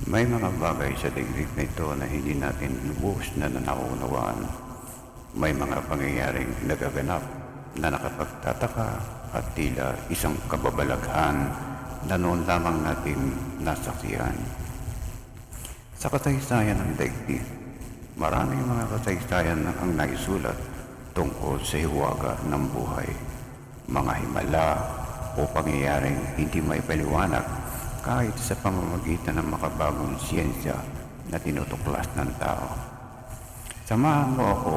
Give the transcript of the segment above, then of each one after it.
May mga bagay sa daigdig na ito na hindi natin lubos na nauunawaan. May mga pangyayaring nagaganap na nakapagtataka at tila isang kababalaghan na noon lamang natin nasaksihan. Sa kasaysayan ng daigdig, maraming mga kasaysayan ang naisulat tungkol sa hiwaga ng buhay. Mga himala o pangyayaring hindi maipaliwanag kahit sa pamamagitan ng makabagong siyensya na tinutuklas ng tao. Samahan mo ako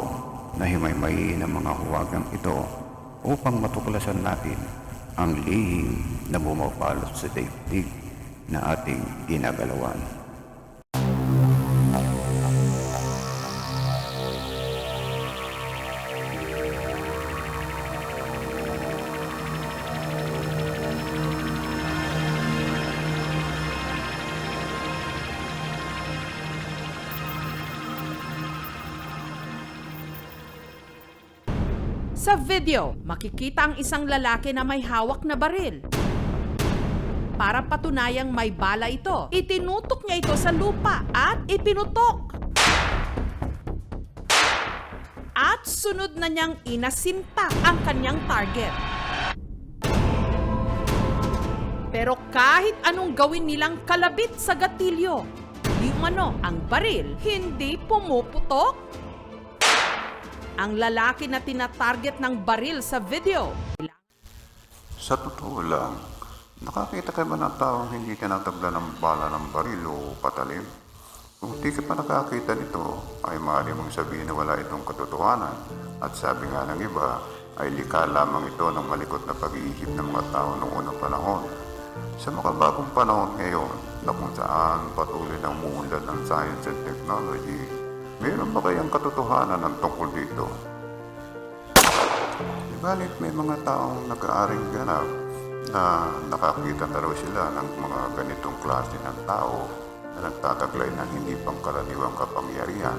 na himay-mayin ang mga huwagang ito upang matuklasan natin ang lihim na bumapalot sa daigdig na ating ginagalawan. Sa video, makikita ang isang lalaki na may hawak na baril. Para patunayang may bala ito, itinutok niya ito sa lupa at ipinutok. At sunod na niyang inasinta ang kanyang target. Pero kahit anong gawin nilang kalabit sa gatilyo, di umano ang baril hindi pumuputok. Ang lalaki na tinatarget ng baril sa video. Sa totoo lang, nakakita ka ba ng taong hindi tinatabla ng bala ng baril o patalim? Kung di ka pa nakakita nito, ay maaari mong sabihin na wala itong katotohanan. At sabi nga ng iba, ay likha lamang ito ng malikot na pag-iisip ng mga tao noong unang panahon. Sa makabagong panahon ngayon, na kung saan patuloy ng muunlad ng science and technology, mayroon ba kayang katotohanan ng tungkol dito? Ibalit may mga taong nag-aaring ganap na nakakita na raw sila ng mga ganitong klase ng tao na nagtataglay ng hindi pangkaraniwang kapangyarihan,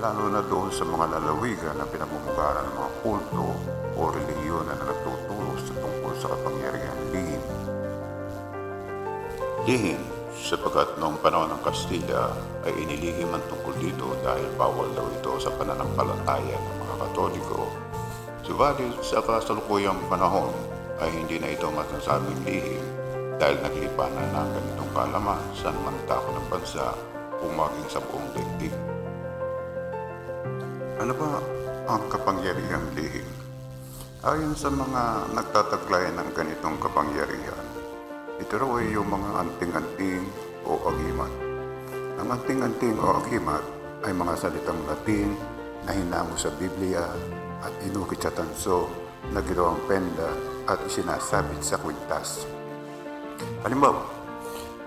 lalo na doon sa mga lalawigan na pinamumugaran ng mga kulto o relihiyon na nagtuturo sa tungkol sa kapangyarihan lihim. Lihim, sapagkat noong panahon ng Kastila ay inilihim ang tungkol dito dahil bawal daw ito sa pananampalataya ng mga Katoliko. Subalit sa kasalukuyang panahon ay hindi na ito masasabing lihim dahil naglipanan na ang ganitong kaalaman sa anumang tako ng bansa o maging sa buong daigdig. Ano ba ang kapangyarihang lihim? Ayon sa mga nagtataglay ng ganitong kapangyarihan, ito raw ay yung mga anting-anting o agimat. Ang anting-anting o agimat ay mga salitang Latin na hinamo sa Biblia at inukit sa tanso na ginawang penda at isinasabit sa kwintas. Halimbawa,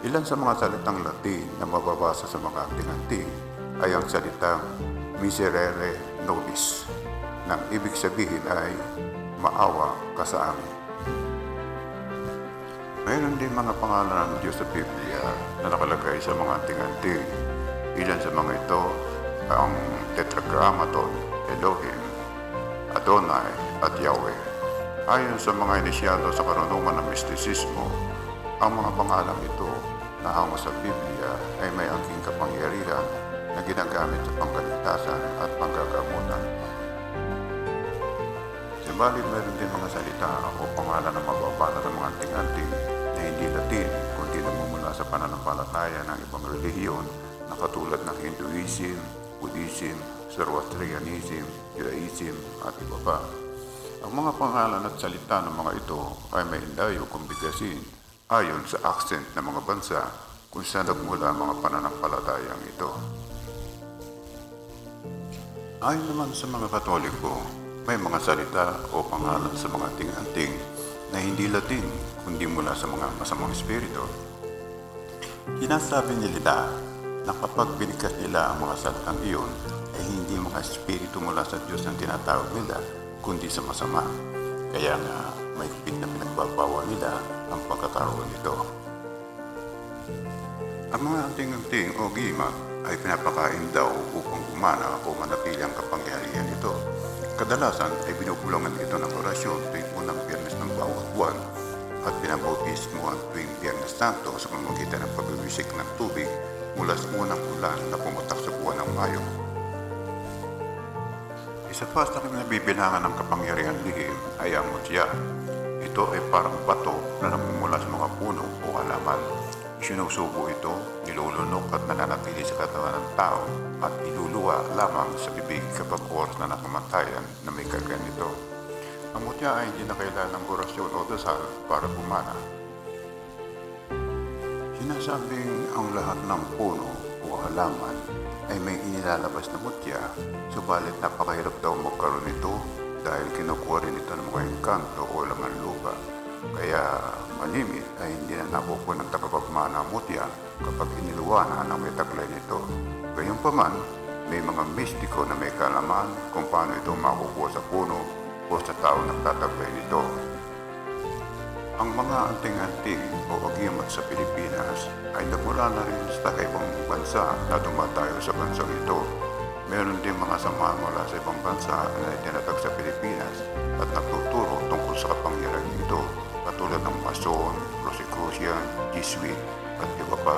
ilan sa mga salitang Latin na mababasa sa mga anting-anting ay ang salitang miserere nobis, nang ibig sabihin ay maawa ka sa amin. Mayroon din mga pangalan ng Diyos sa Biblia na nakalagay sa mga anting-anting. Ilan sa mga ito ang Tetragrammaton, Elohim, Adonai at Yahweh. Ayon sa mga inisyado sa karunungan ng mistisismo, ang mga pangalan ito na hango sa Biblia ay may angking kapangyarihan na ginagamit sa pangkaligtasan at panggagamutan. Subalit mayroon din mga salita o pangalan na mababasa ng mga anting-anting na hindi Latin kundi namumula sa pananampalataya ng ibang relihiyon na katulad ng Hinduism, Buddhism, Zoroastrianism, Judaism at iba pa. Ang mga pangalan at salita ng mga ito ay may layo kung bigkasin ayon sa accent ng mga bansa kung saan nagmula ang mga pananampalatayang ito. Ayon naman sa mga Katoliko, may mga salita o pangalan sa mga anting-anting na hindi Latin kundi mula sa mga masamang espiritu. Sinasabi nila na kapag binigkas nila ang mga salitang iyon ay hindi mga espiritu mula sa Diyos ang tinatawag nila kundi sa masama. Kaya nga mahigpit na pinagbabawal nila ang pagkakaroon nito. Ang mga anting-anting o gimat ay pinapakain daw upang gumana o manatili ang kapangyarihan nito. Kadalasan ay binubulungan ito ng orasyon tuwing unang Biyernes ng bawat buwan at pinabautismo ang tuwing Biyernes Santo sa pamamagitan ng pagbibisik ng tubig mula sa unang ulan na pumutak sa buwan ng Mayo. Isa pa sa nabibilangan ng kapangyarihan lihim ay ang mutya. Ito ay parang bato na namumula sa mga puno o halaman. Sinusubo ito, nilulunok at nananatili sa katawan ng tao at iluluwa lamang sa bibig kapag oras na nakamatayan na may karga nito. Ang mutya ay hindi na kailangan ng orasyon o dasal para bumana. Sinasabing ang lahat ng puno o halaman ay may inilalabas na mutya, subalit napakahirap daw magkaroon nito dahil kinukuha rin ito ng mga engkanto o laman lupa. Kaya malimit ay hindi na nakukuha ng tagapagmana ang mutya kapag iniluwanan ang may taglay nito. Gayunpaman, may mga mistiko na may kalaman kung paano ito makukuha sa puno o sa tao nagtataglay nito. Ang mga anting-anting o agimat sa Pilipinas ay nagmula na rin sa ibang bansa na dumatayo sa bansang ito. Meron din mga samahan mula sa ibang bansa na itinatag sa Pilipinas at nagtuturo tungkol sa kapangyarihan nito, katulad ng Mason, Rosicrucian, Jesuit at iba pa.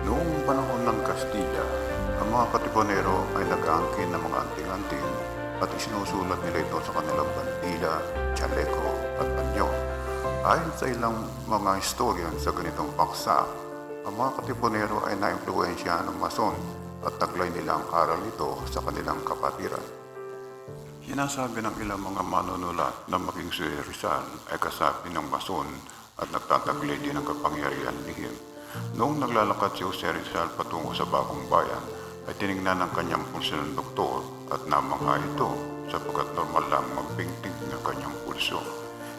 Noong panahon ng Kastila, ang mga katipunero ay nag-aangkin ng mga anting-anting at isinusulat nila ito sa kanilang bandila, chaleco at panyo. Ayon sa ilang mga historian sa ganitong paksa, ang mga katipunero ay naimpluwensya ng Mason at taglay nila ang aral nito sa kanilang kapatiran. Sinasabi ng ilang mga manunulat na maging si Rizal ay kasapi ng Mason at nagtataglay din ng kapangyarihan lihim. Noong naglalakad si Jose Rizal patungo sa Bagong Bayan, ay tinignan ng kanyang pulso ng doktor at namangha ito sapagkat normal lang magpingting ng kanyang pulso.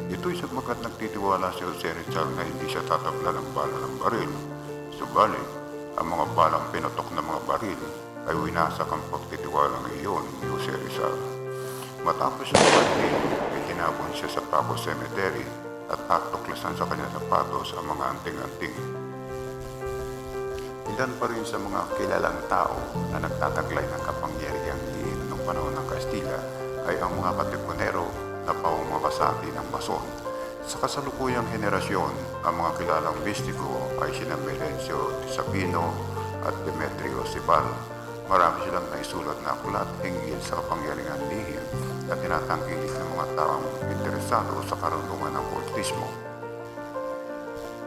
Ito'y sapagkat nagtitiwala si Jose Rizal na hindi siya tatabla ng bala ng baril. Subalit, ang mga balang pinotok ng mga baril ay winasak ang pagtitiwala ng iyon ni Jose Rizal. Matapos ang baril, ay tinapon siya sa Paco Cemetery at natuklasan sa kanyang sapatos ang mga anting-anting. Ilan pa rin sa mga kilalang tao na nagtataglay ng kapangyarihang lihim noong panahon ng Kastila ay ang mga katipunero na pangungakasati ng Mason. Sa kasalukuyang henerasyon, ang mga kilalang mistiko ay sina Melencio de Sabino at Demetrio Cibal. Marami silang naisulat na aklat hinggil sa kapangyarihang lihim na tinatangkilik ng mga taong interesado sa karunungan ng kultismo.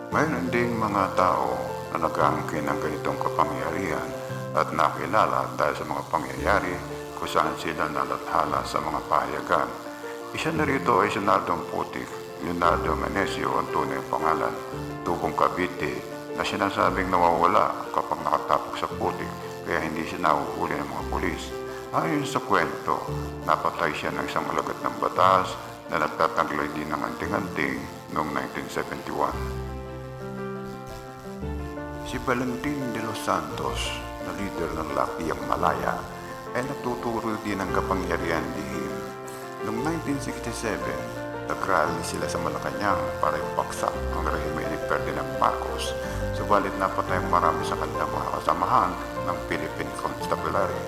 Mayroon ding mga tao na nag-aangkin ng ganitong kapangyarihan at nakilala dahil sa mga pangyayari kung saan sila nalathala sa mga pahayagan. Isa na rito ay si Nardong Putik, Leonardo Menecio ang tunay pangalan, tubong Cavite na sinasabing nawawala kapag nakatapok sa putik kaya hindi siya nahuhuli ng mga pulis. Ayon sa kwento, napatay siya ng isang alagad ng batas na nagtataglay din ng anting-anting noong 1971. Si Valentin de los Santos, na leader ng Lapiang Malaya, ay natuturo din ng kapangyarihan lihim. Noong 1967, nag-rally sila sa Malacanang para ipaksa ang rehime ni Ferdinand Marcos. Subalit napatay marami sa kanilang mga kasamahan ng Philippine Constabulary.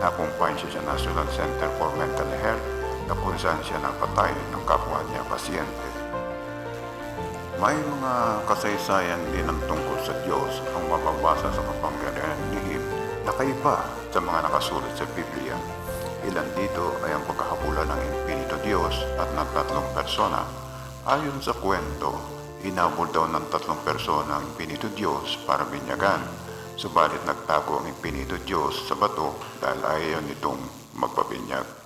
Nakumpay siya sa National Center for Mental Health na kung saan siya napatay ng kapwa niya pasyente. May mga kasaysayan din ang tungkol sa Diyos ang mababasa sa kapangyarihan lihim na kaiba sa mga nakasulat sa Biblia. Ilan dito ay ang pagkahabula ng Infinito Diyos at ng tatlong persona. Ayon sa kwento, hinabol daw ng tatlong persona ang Infinito Diyos para binyagan. Subalit nagtago ang Infinito Diyos sa bato dahil ayaw nitong magpabinyag.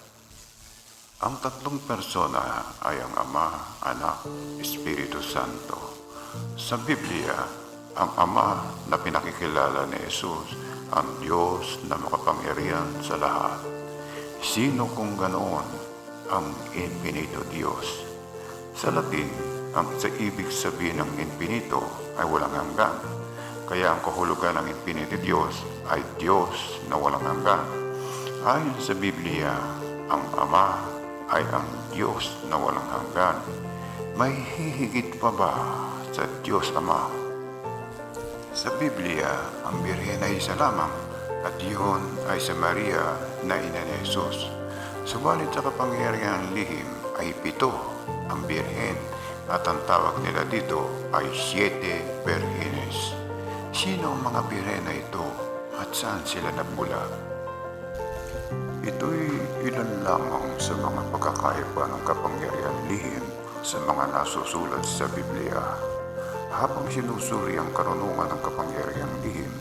Ang tatlong persona ay ang Ama, Anak, Espiritu Santo. Sa Biblia, ang Ama na pinakikilala ni Jesus, ang Diyos na makapangyarihan sa lahat. Sino kung ganoon ang Infinito Diyos? Sa Latin, ang sa ibig sabihin ng Infinito ay walang hanggan. Kaya ang kahulugan ng Infinito Diyos ay Diyos na walang hanggan. Ayon sa Biblia, ang Ama ay ang Diyos na walang hanggan. May hihigit pa ba sa Diyos Ama? Sa Biblia, ang Birhen ay isa lamang at iyon ay si Maria na ina ni Jesus. Subalit sa kapangyarihan lihim ay 7 ang Birhen at ang tawag nila dito ay 7 Virgenes. Sino ang mga bire na ito at saan sila nagmula? Ito'y ilan lamang sa mga pagkakaiba ng kapangyarihan lihim sa mga nasusulat sa Biblia. Habang sinusuri ang karunungan ng kapangyarihan lihim,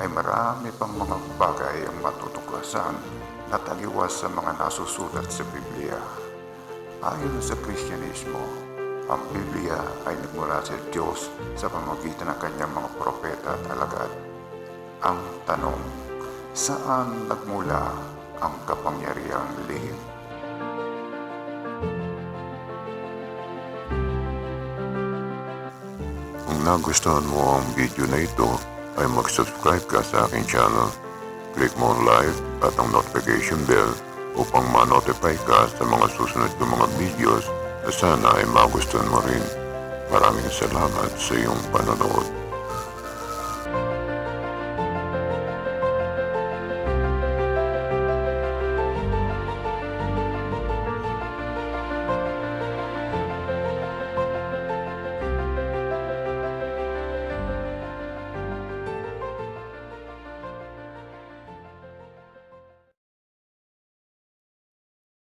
ay marami pang mga bagay ang matutuklasan na taliwas sa mga nasusulat sa Biblia. Ayon sa Kristyanismo, ang Biblia ay nagmula sa Diyos sa pamamagitan ng kanyang mga propeta at alagad. Ang tanong, saan nagmula ang kapangyarihang lihim? Kung nagustuhan mo ang video na ito, ay mag-subscribe ka sa aking channel. Click mo ang like at ang notification bell upang ma-notify ka sa mga susunod kong mga videos na sana ay magustuhan mo rin. Maraming salamat sa iyong panonood.